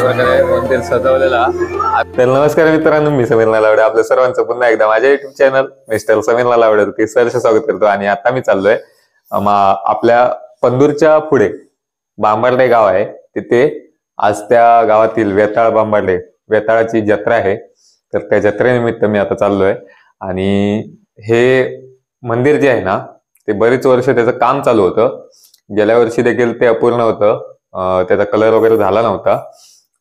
अशा प्रकारे मंदिर सजवलेला। तर नमस्कार मित्रांनो, मी समीर नलावडे आपल्या सर्वांचं पुन्हा एकदा माझ्या YouTube channel mister Sameer Nalawade सहर्ष स्वागत करतो। आणि आता मी चाललोय आपल्या पंदूरच्या पुढे बांबर्डे गाव आहे, तिथे आज त्या गावातील वेताळाची जत्रा आहे। तर त्या जत्रेनिमित्त मी आता चाललोय। आणि हे मंदिर जे आहे ना, ते बरीच वर्ष त्याचं काम चालू होतं। गेल्या वर्षी देखील ते अपूर्ण होतं, त्याचा कलर वगैरे झाला नव्हता।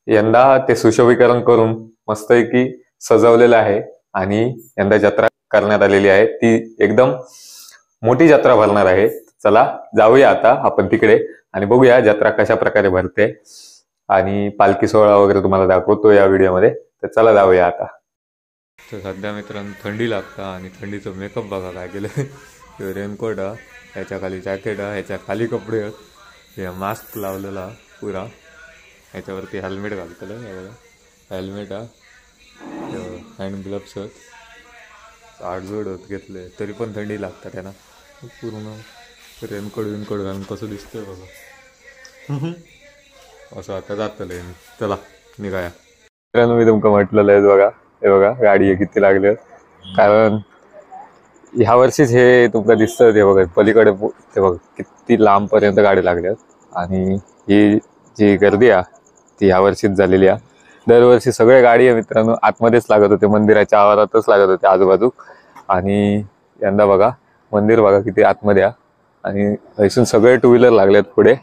यंदा ते सुशोभीकरण करून मस्तपैकी सजवलेलं आहे आणि यंदा जत्रा करण्यात आलेली आहे। ती एकदम मोठी जत्रा भरणार आहे। चला जाऊया आता आपण तिकडे आणि बघूया जत्रा कशा प्रकारे भरते आणि पालखी सोहळा वगैरे तुम्हाला दाखवतो या व्हिडिओमध्ये। तर चला जाऊया आता। तर सध्या मित्रांनो थंडी लागतं आणि थंडीचं मेकअप बघा काय केलं। रेनकोट, ह्याच्या खाली जॅकेट, ह्याच्या खाली कपडे, हे मास्क लावलेला पुरा, ह्याच्यावरती हेल्मेट घालतलं हे बघा, हेल्मेट हँड ग्लव्स आडजोड घेतले तरी पण थंडी लागतात त्यांना। पूर्ण रेनकोट घालून कसं दिसतंय बघा, असं आता जातलंय मी। चला निघाया। मित्रांनो मी तुमका म्हटलेलं आहे बघा, हे बघा गाडी किती लागले, कारण ह्या वर्षीच हे तुमका दिसतं ते बघा पलीकडे ते बघा किती लांब पर्यंत गाडी लागल्या। आणि ही जी गर्दी आहे ती ह्या वर्षीच झालेली आहे। दरवर्षी सगळे गाडी आहे मित्रांनो आतमध्येच लागत होते, मंदिराच्या आवारातच लागत होते आजूबाजू। आणि यंदा बघा मंदिर बघा किती आतमध्ये आहे आणि इथून सगळे टू व्हीलर लागलेत पुढे।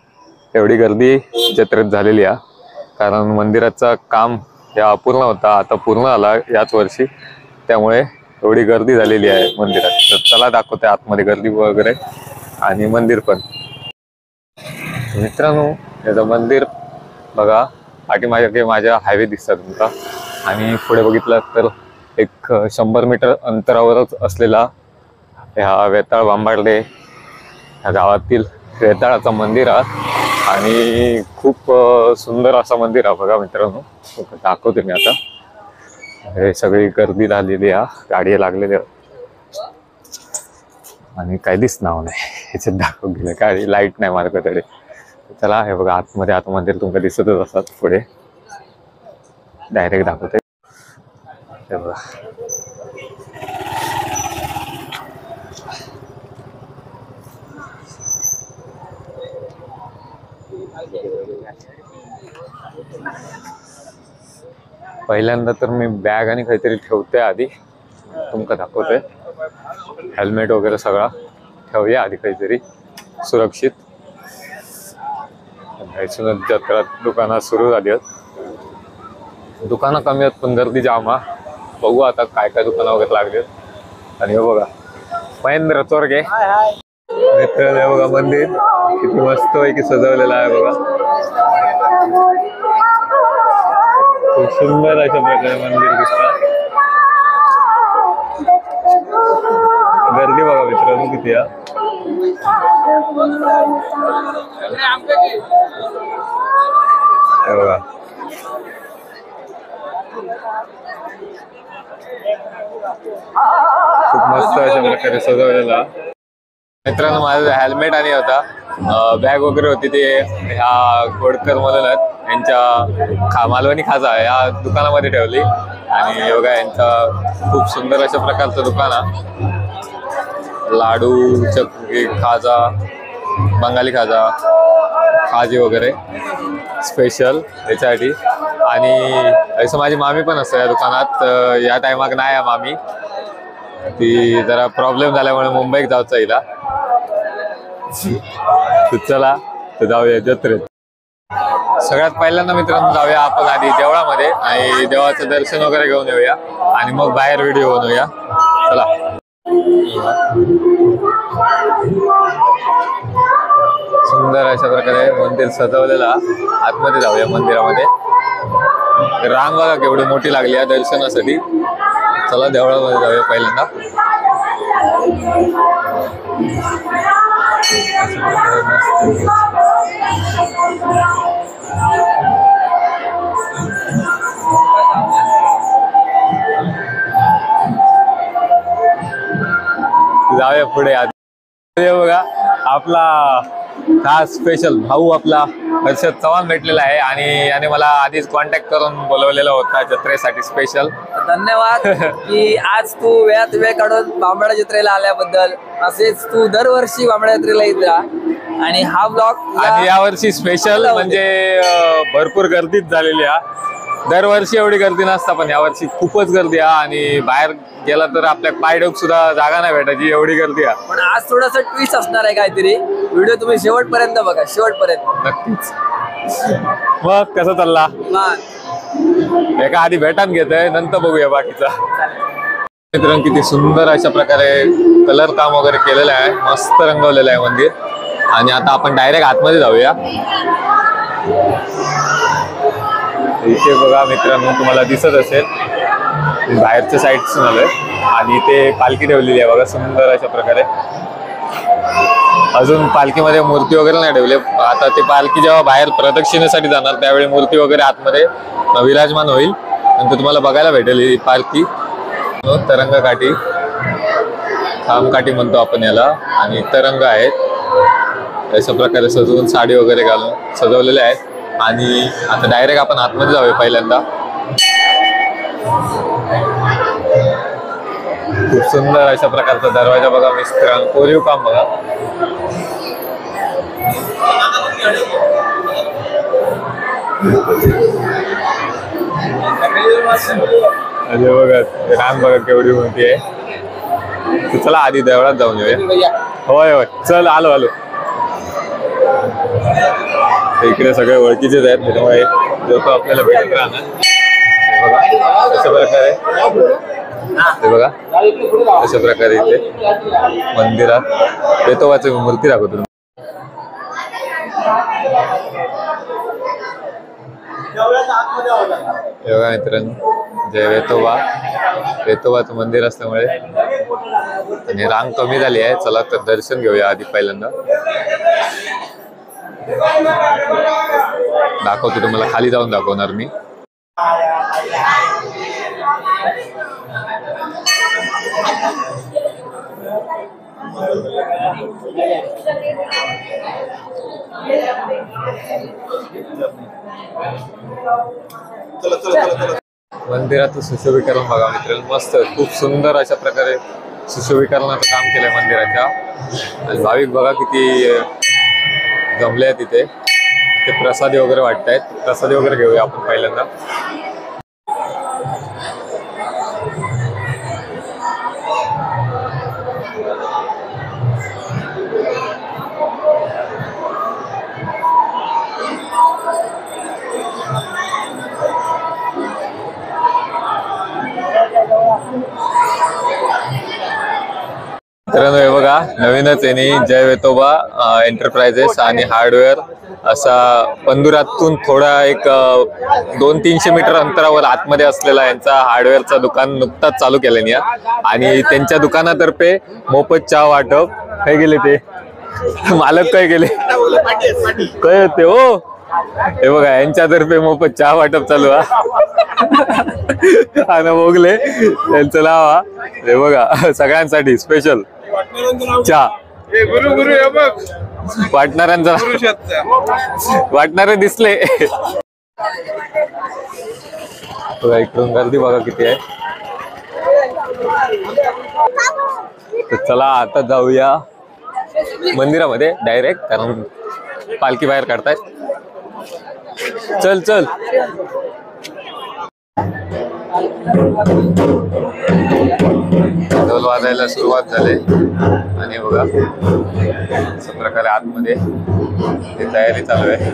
एवढी गर्दी जत्रेत झालेली आहे, कारण मंदिराचं काम या अपूर्ण होता, आता पूर्ण आला याच वर्षी, त्यामुळे एवढी गर्दी झालेली आहे मंदिरात। तर चला दाखवते आतमध्ये गर्दी वगैरे आणि मंदिर पण। मित्रांनो याचं मंदिर बघा, पाठीमागे माझ्या हायवे दिसतात तुमका, आणि पुढे बघितलं तर एक 100 मीटर अंतरावरच असलेला ह्या वेताळ बांबर्डे ह्या गावातील वेताळाचं मंदिर आहे। आणि खूप सुंदर असं मंदिर आहे बघा मित्रांनो, दाखवते मी आता। हे सगळी गर्दी झालेली आहे, गाडी लागलेली आहे आणि काही दिसणार नाही ह्याच्यात दाखवून गेलं, काय लाईट नाही मार्गाकडे। चला हे बघा आतमध्ये आता मंदिर तुमका दिसतच असतात, पुढे डायरेक्ट दाखवते हे बघा। पहिल्यांदा तर मी बॅग आणि काहीतरी ठेवते आधी, तुमका दाखवते। हेल्मेट वगैरे सगळा ठेवूया आधी काहीतरी सुरक्षित। जत्रा दुकानं सुरू झाली आहेत, दुकानं कमी आहेत पण गर्दी जाम आहे। बघू आता काय काय दुकानं वगैरे लागले। आणि हे बघा महेंद्र चोरगे मित्र, हे बघा मंदिर किती मस्त पैकी सजवलेलं आहे बघा, खूप सुंदर अशा प्रकारे मंदिर दिसतं। गर्दी बघा मित्रांनो किती आहे, बघा खूप मस्त अशा प्रकारे सजवलेला। मित्रांनो माझं हेल्मेट आणि होता, बॅग वगैरे होती, ते ह्या गोडकर म्हणून यांच्या मालवणी खाजा या दुकानामध्ये ठेवली। आणि बघा यांचा खूप सुंदर अशा प्रकारचं दुकान आहे, लाडू, चक्की, खाजा, बंगाली खाजा, खाजी वगैरे स्पेशल याच्यासाठी। आणि असं माझी मामी पण असते या दुकानात, या टायमाक नाही आहे मामी, ती जरा प्रॉब्लेम झाल्यामुळे मुंबईत जायचं हिला। चला तर जाऊया जत्रेत। सगळ्यात पहिल्यांदा मित्रांनो जाऊया आपण आधी देवळामध्ये आणि देवाचं दर्शन वगैरे घेऊन येऊया आणि मग बाहेर व्हिडिओ बनवूया। चला सुंदर अशा प्रकारे मंदिर सजवलेला, आतमध्ये जाऊया मंदिरामध्ये। रांग बघा केवढी मोठी लागली आहे दर्शनासाठी। चला देवळामध्ये जाऊया पहिल्यांदा। जाऊया पुढे आधी बघा आपला खास स्पेशल भाऊ आपला हर्षद चव्हाण भेटलेला आहे आणि याने मला आधीच कॉन्टॅक्ट करून बोलवलेला होता जत्रेसाठी स्पेशल. धन्यवाद की आज तू वेळात वेळ काढून बांबडा जत्रेला आल्याबद्दल. असेच तू दरवर्षी बांबडा जत्रेला येत राहा. आणि हा ब्लॉग आणि यावर्षी स्पेशल म्हणजे भरपूर गर्दीच झालेली आहे. दरवर्षी एवढी गर्दी नसता पण यावर्षी खूपच गर्दी आहे आणि बाहेर गेला तर आपल्या पायडोक सुद्धा जागा नाही भेटायची एवढी गर्दी आहे. पण आज थोडस ट्विस्ट असणार आहे काहीतरी. व्हिडिओ तुम्ही शेवटपर्यंत बघा, शेवटपर्यंत नक्कीच. मग कसं चालला एका आधी भेटान घेतोय नंतर बघूया बाकीचा. मित्रांनो किती सुंदर अशा प्रकारे कलर काम वगैरे केलेलं आहे, मस्त रंगवलेलं आहे मंदिर. आणि आता आपण डायरेक्ट आतमध्ये जाऊया. इथे बघा मित्रांनो तुम्हाला दिसत असेल बाहेरच्या साईडसून आलोय आणि इथे पालखी ठेवलेली आहे बघा सुंदर अशा प्रकारे. अजून पालखीमध्ये मूर्ती वगैरे नाही ठेवले. आता ते पालखी जेव्हा बाहेर प्रदक्षिणेसाठी जाणार त्यावेळी मूर्ती वगैरे आतमध्ये विराजमान होईल. नंतर तुम्हाला बघायला भेटेल ही पालखी. तरंग काठी, खाम काठी म्हणतो आपण याला. आणि तरंग आहेत अशा प्रकारे सजवून साडी वगैरे घालून सजवलेले आहेत. आणि आता डायरेक्ट आपण आतमध्ये जाऊया पहिल्यांदा. खूप सुंदर अशा प्रकारचा दरवाजा बघा मिस्त्रांनो, कोरीव काम बघा. अरे बघा रान बघा केवढी मोठी आहे. चला आधी देवळात जाऊन येऊया. होय होय चल आलो आलो. इकडे सगळे ओळखीचेच आहेत त्याच्यामुळे लोक आपल्याला भेटत राहणार. बघा अशा प्रकारे ते बघा अशा प्रकारे इथे मंदिरात वेतोबाची मूर्ती दाखवतो. बघा मित्रांनो जय वेतोबाचं मंदिर असल्यामुळे आणि रांग कमी झाली आहे. चला तर दर्शन घेऊया आधी पहिल्यांदा. दाखवतो तुम्हाला, खाली जाऊन दाखवणार मी. मंदिराचं सुशोभीकरण बघा मित्रांनो मस्त खूप सुंदर अशा प्रकारे सुशोभीकरणाचं काम केलंय मंदिराच्या. आणि भाविक बघा किती जमले आहेत तिथे. ते प्रसादी वगैरे वाटतायत. प्रसादी वगैरे घेऊया आपण पहिल्यांदा. मित्रांनो हे बघा नवीनच आहे जय वेतोबा एंटरप्राइजेस आणि हार्डवेअर असा पंधुरातून थोडा एक 200-300 मीटर अंतरावर आतमध्ये असलेला यांचा हार्डवेअरचा दुकान नुकताच चालू केल्याने. आणि त्यांच्या दुकानातर्फे मोफत चहा वाटप. काय गेले ते मालक काय गेले काय होते हो. हे बघा यांच्यातर्फे मोफत चहा वाटप चालू आणि बोगले त्यांचं नाव. हे बघा सगळ्यांसाठी स्पेशल चहा. वाटणाऱ्यांचा वाटणारे दिसले. बघा इकडून गर्दी बघा किती आहे. तर चला आता जाऊया मंदिरामध्ये डायरेक्ट, कारण पालखी बाहेर काढतायत. चल चल. ढोल वाजायला सुरुवात झाली आणि बघा अशा प्रकारे आतमध्ये तयारी चालू आहे.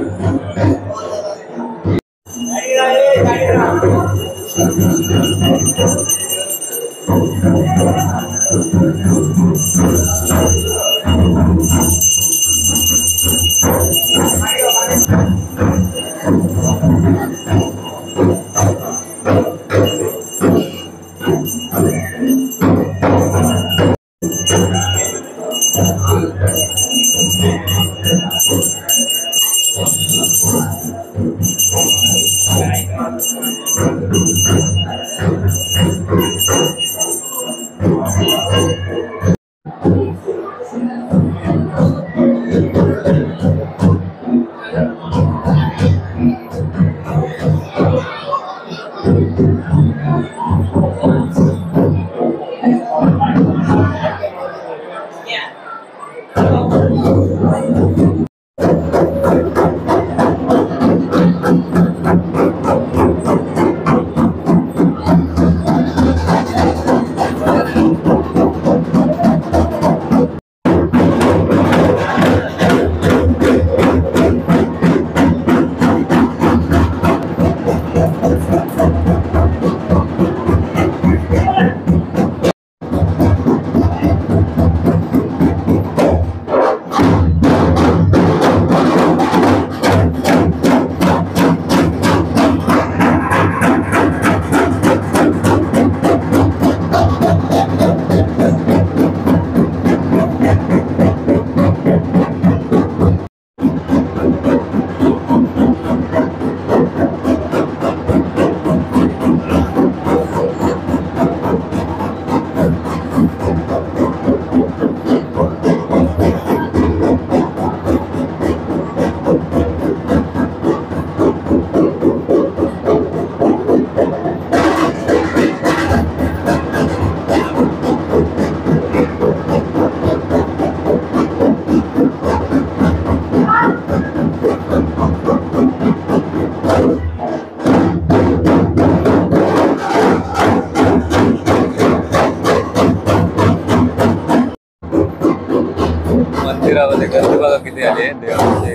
मंदिरामध्ये गर्दी बघा किती आली आहे देवाचे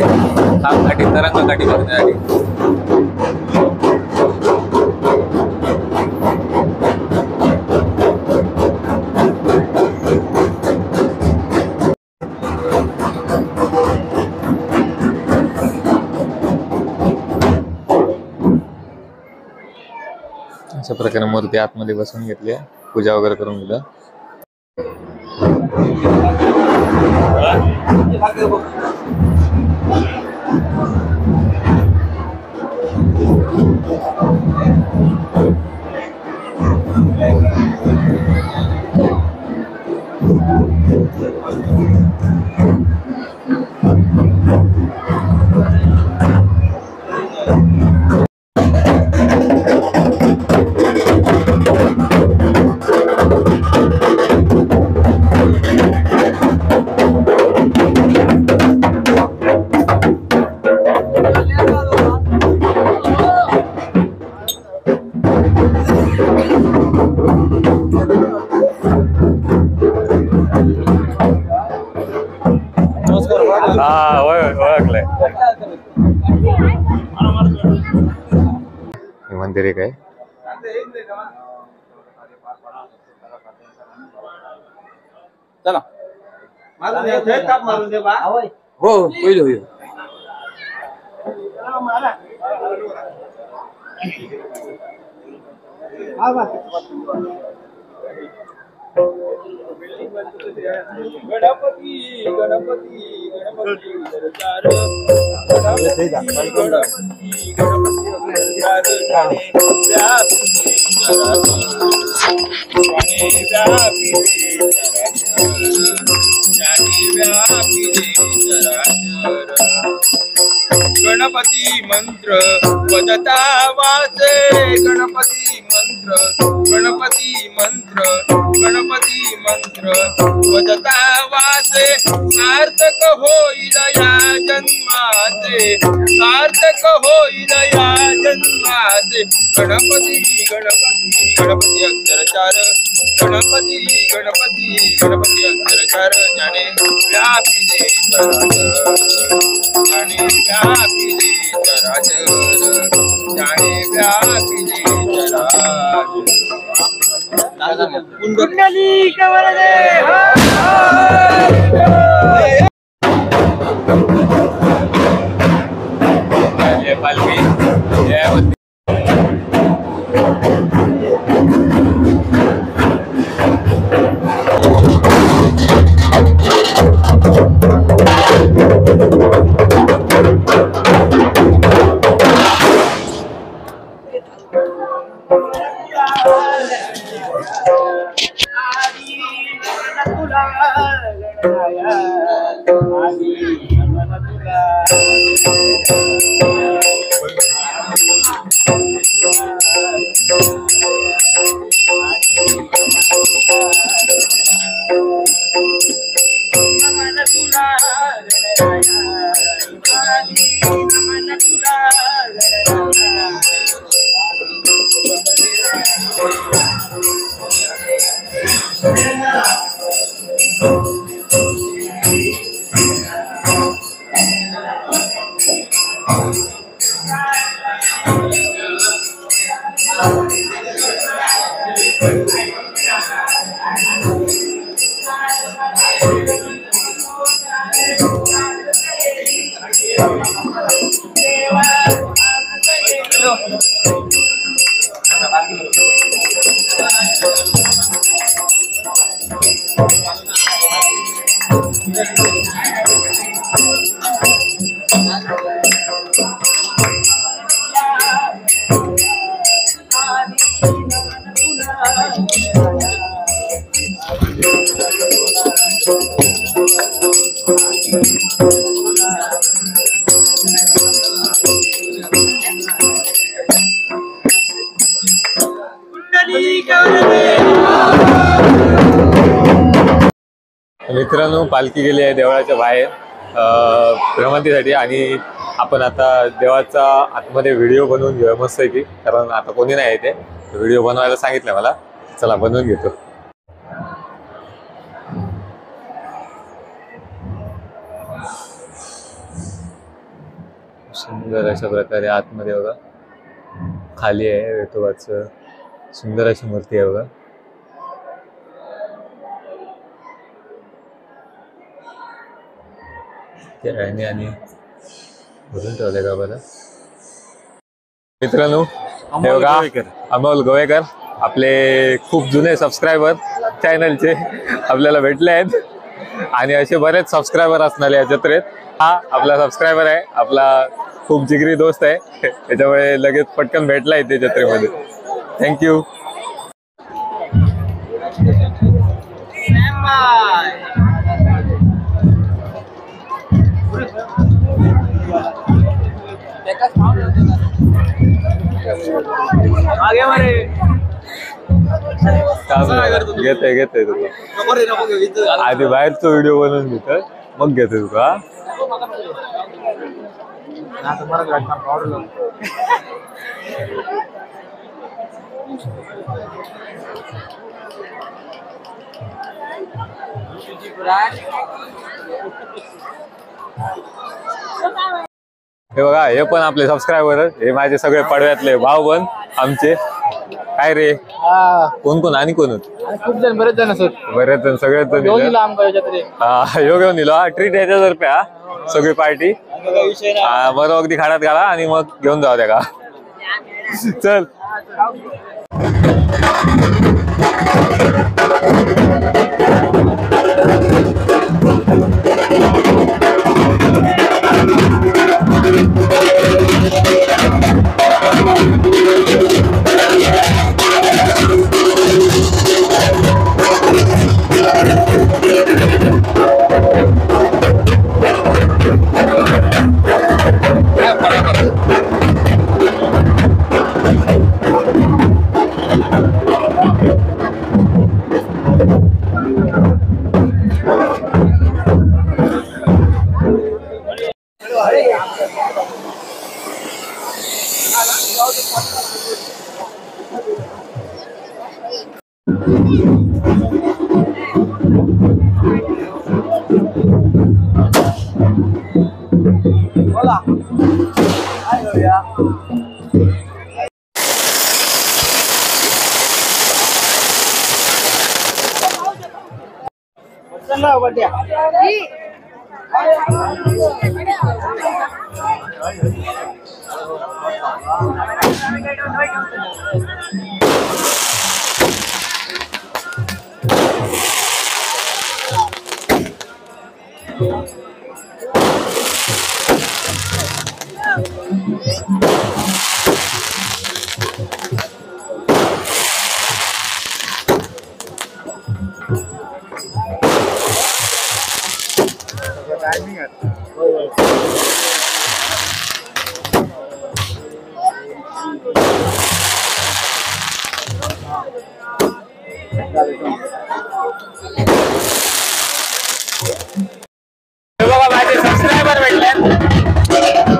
काठी तरंग काठी बघण्यासाठी. अशा प्रकारे मूर्ती आतमध्ये बसून घेतली, पूजा वगैरे करून घेतलं. हा ओळखलंय. हे मंदिर एक आहे. चला हो होईल होईल. गणपती गणपती गणपती गणपती मंत्र वदता वाचे गणपती मंत्र गणपती मंत्र गणपती मंत्र वदता वाचे सार्थक होईल या जन्माचे सार्थक होईल या जन्माचे गणपती गणपती गणपती अक्षरचार गणपती गणपती गणपती अक्षरचार ज्याने व्यापिले ज्याने व्यापिले चराचर ज्याने व्यापिले चराचर कुंडली कवरदे पालखी मित्रांनो, पालखी गेली आहे देवळाच्या बाहेर भ्रमंतीसाठी आणि आपण आता देवाचा आतमध्ये व्हिडिओ बनवून घेऊया मस्त आहे की, कारण आता कोणी नाही येते. व्हिडिओ बनवायला सांगितलं मला, चला बनवून घेतो. सुंदर अशा प्रकारे आतमध्ये बघा खाली आहे विठोबाचं सुंदर अशी मूर्ती आहे बघा. खेळणी आणि भरून ठेवले का बरं. मित्रांनो हे बघा अमोल गोवेकर आपले खूप जुने सबस्क्रायबर चॅनलचे आपल्याला भेटले आहेत आणि असे बरेच सबस्क्रायबर असणार या जत्रेत. हा आपला सबस्क्रायबर आहे, आपला खूप जिगरी दोस्त आहे, त्याच्यामुळे लगेच पटकन भेटला इथे जत्रेमध्ये. थँक्यू. घेते तुला आधी बाहेरचा व्हिडिओ बनवून घेतो मग घेते तुका. हे बघा हे पण आपले सबस्क्रायबर हे माझे सगळे पडव्यातले भाऊ पण आमचे. काय रे कोण कोण आणि कोण खूप जण बरेच जण असत बरेच जण सगळेच जण योग घेऊन दिलो. ट्रीट याच्यातर्फे हा सगळी पार्टी बरं अगदी खाण्यात घाला आणि मग घेऊन जाऊ द्या का. चल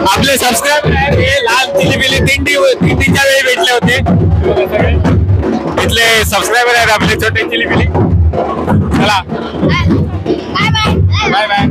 आपले सबस्क्रायबर आहेत हे लाल चिलीबिली दिंडीच्या वेळी भेटले होते. इथले सबस्क्रायबर आहेत आपले छोटे चिलीबिली. चला बाय बाय.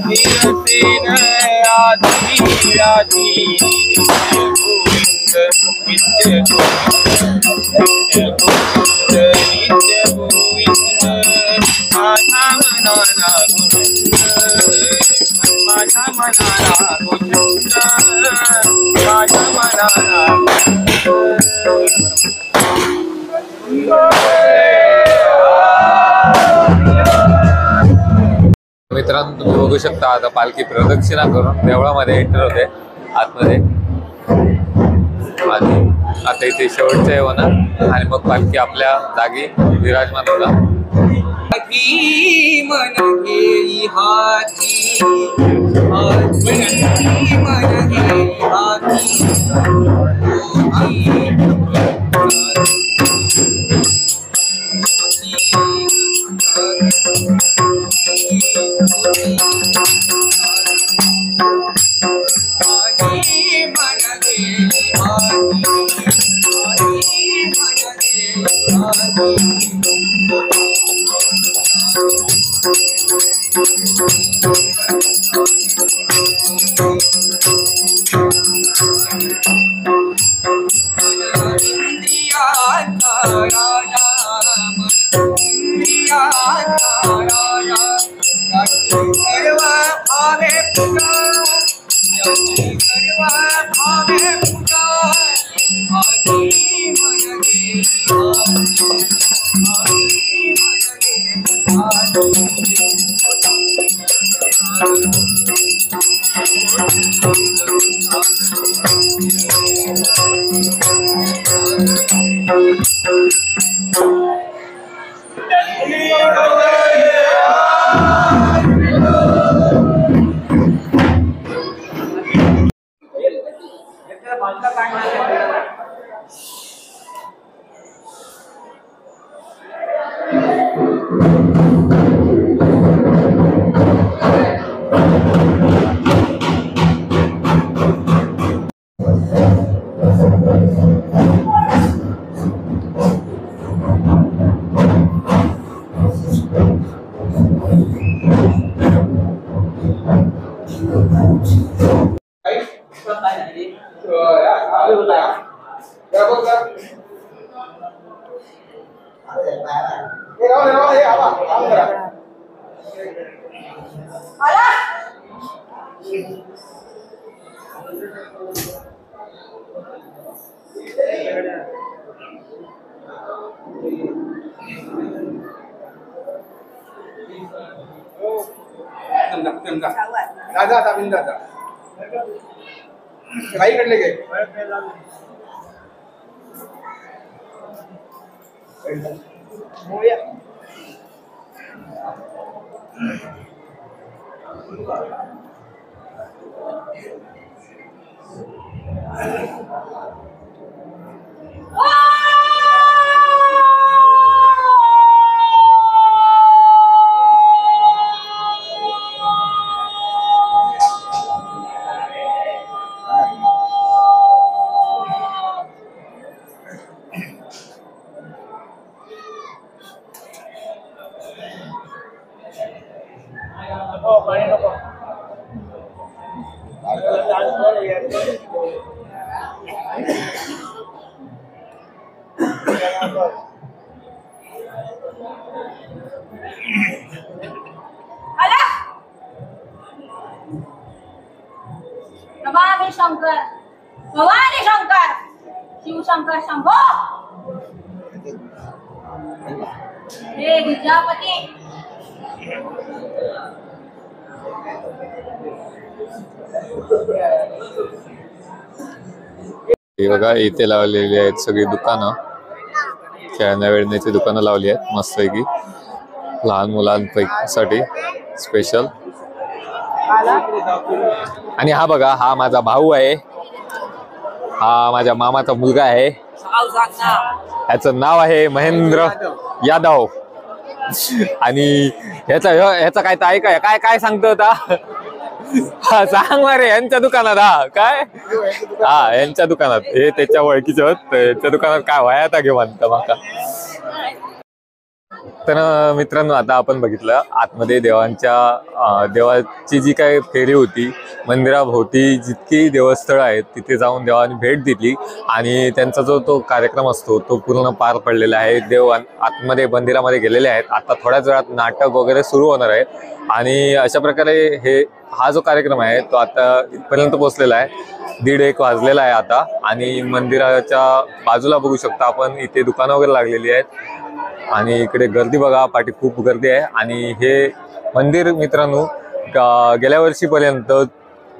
निरसेन आदि व्याधि गोविंद नित्य गोविंद माझा मनाला गोविंद माझा मनाला गोविंद माझा मनाला मित्रांनो तुम्ही बघू शकता आता पालखी प्रदक्षिणा करून देवळामध्ये एंटर होते आतमध्ये आणि आता इथे शेवटचं आहे होणार आणि मग पालखी आपल्या जागी विराजमान होणार. मन घेई हाती मन घेई हाती नमामि शंकर भवानी शंकर शिव शंकर शंभो हे विद्यापती हे बघा इथे लावलेली आहेत सगळी दुकानं, खेळण्या वेळण्याची दुकानं लावली आहेत मस्तपैकी लहान मुलांसाठी स्पेशल. आणि हा बघा हा माझा भाऊ आहे, हा माझ्या मामाचा मुलगा आहे, ह्याचं नाव आहे महेंद्र यादव. आणि ह्याचा काय तर ऐका काय काय सांगतो होता हा सांग रे यांच्या दुकानात हा काय हा यांच्या दुकानात हे त्याच्या ओळखीचे होत यांच्या दुकानात काय व्हाय आता घेऊन माका. तर मित्रांनो आता आपण बघितलं आतमध्ये देवाची जी काही फेरी होती, मंदिराभोवती जितकी देवस्थळं आहेत तिथे जाऊन देवाने भेट दिली आणि त्यांचा जो तो कार्यक्रम असतो तो पूर्ण पार पडलेला आहे. देव आतमध्ये मंदिरामध्ये गेलेले आहेत. आता थोड्याच वेळात नाटक वगैरे सुरू होणार आहे आणि अशा प्रकारे हे हा जो कार्यक्रम आहे तो आता इथपर्यंत पोहोचलेला आहे. 1:30 वाजलेला आहे आता आणि मंदिराच्या बाजूला बघू शकता आपण इथे दुकानं वगैरे लागलेली आहेत आणि इकडे गर्दी बघा, पाठी खूप गर्दी आहे. आणि हे मंदिर मित्रांनो गेल्या वर्षीपर्यंत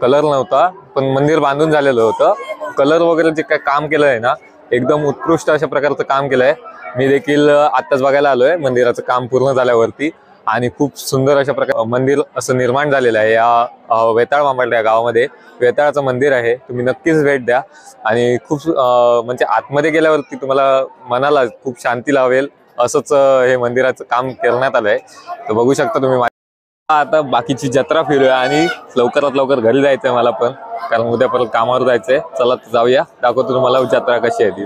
कलर नव्हता, पण मंदिर बांधून झालेलं होतं. कलर वगैरे जे काय काम केलं आहे ना, एकदम उत्कृष्ट अशा प्रकारचं काम केलं आहे. मी देखील आत्ताच बघायला आलोय मंदिराचं काम पूर्ण झाल्यावरती आणि खूप सुंदर अशा प्रकारे मंदिर असं निर्माण झालेलं आहे या वेताळ बांबार्डे या गावामध्ये. वेताळाचं मंदिर आहे, तुम्ही नक्कीच भेट द्या आणि खूप म्हणजे आतमध्ये गेल्यावरती तुम्हाला मनाला खूप शांती लावेल असंच हे मंदिराचं काम करण्यात आलंय. तर बघू शकता तुम्ही. आता बाकीची जत्रा फिरूया आणि लवकरात लवकर घरी जायचंय मला पण, कारण उद्या परत कामावर जायचंय. चला जाऊया, दाखवतो तुम्हाला जत्रा कशी आहे ती.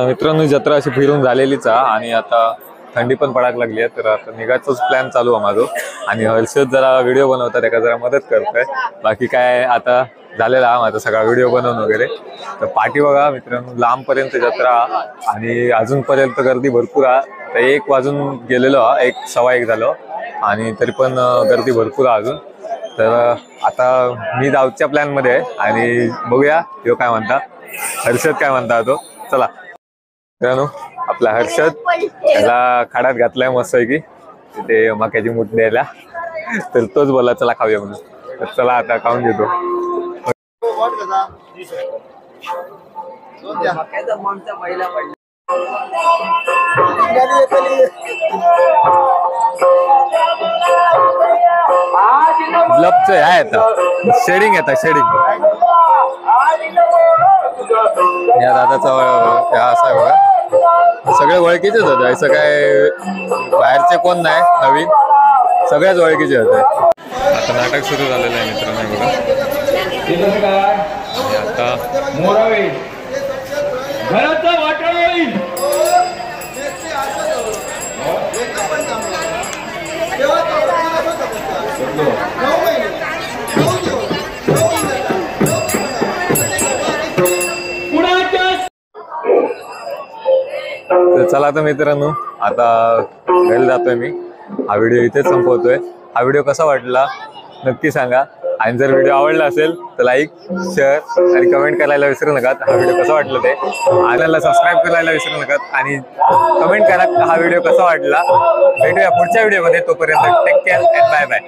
मित्रांनो जत्रा अशी फिरून झालेलीच आहे आणि आता थंडी पण पडायला लागली आहे, तर आता निघायचंच प्लॅन चालू आहे माझं. आणि हर्षद जरा व्हिडिओ बनवतात, एका जरा मदत करतोय. बाकी काय आता झालेला आहे माझा सगळा व्हिडिओ बनवून वगैरे. तर पाठी बघा मित्रांनो, लांबपर्यंत जत्रा आणि अजूनपर्यंत गर्दी भरपूर आहे. तर 1 वाजून गेलेलो, 1 सव्वा 1 झालं आणि तरी पण गर्दी भरपूर आहे अजून. तर आता मी जाऊच्या प्लॅन मध्ये आहे आणि बघूया तो काय म्हणता, हर्षद काय म्हणता तो. चला मित्रांनो, आपला हर्षद त्याला खाड्यात घातलाय मस्त आहे की तिथे मक्याची मूठ द्यायला, तर तोच बोला चला खाऊया म्हणून. तर चला आता खाऊन घेतो. महिला पडला ब्लबच आहे आता, शेडिंग येतात शेडिंग. या दादाचा असं आहे बघा, सगळे ओळखीचेच होते, असं काय बाहेरचे कोण नाही नवीन, सगळ्याच ओळखीचे होते. आता नाटक सुरू झालेलं आहे मित्रांनो बघा. आता तर चला आता मित्रांनो, आता घरी जातोय मी. हा व्हिडिओ इथेच संपवतोय. हा व्हिडिओ कसा वाटला नक्की सांगा आणि जर व्हिडिओ आवडला असेल तर लाईक, शेअर आणि कमेंट करायला विसरू नका. हा व्हिडिओ कसा वाटला ते चॅनलला सबस्क्राईब करायला विसरू नका आणि कमेंट करा हा व्हिडिओ कसा वाटला. भेटूया पुढच्या व्हिडिओमध्ये, तोपर्यंत take care and bye bye.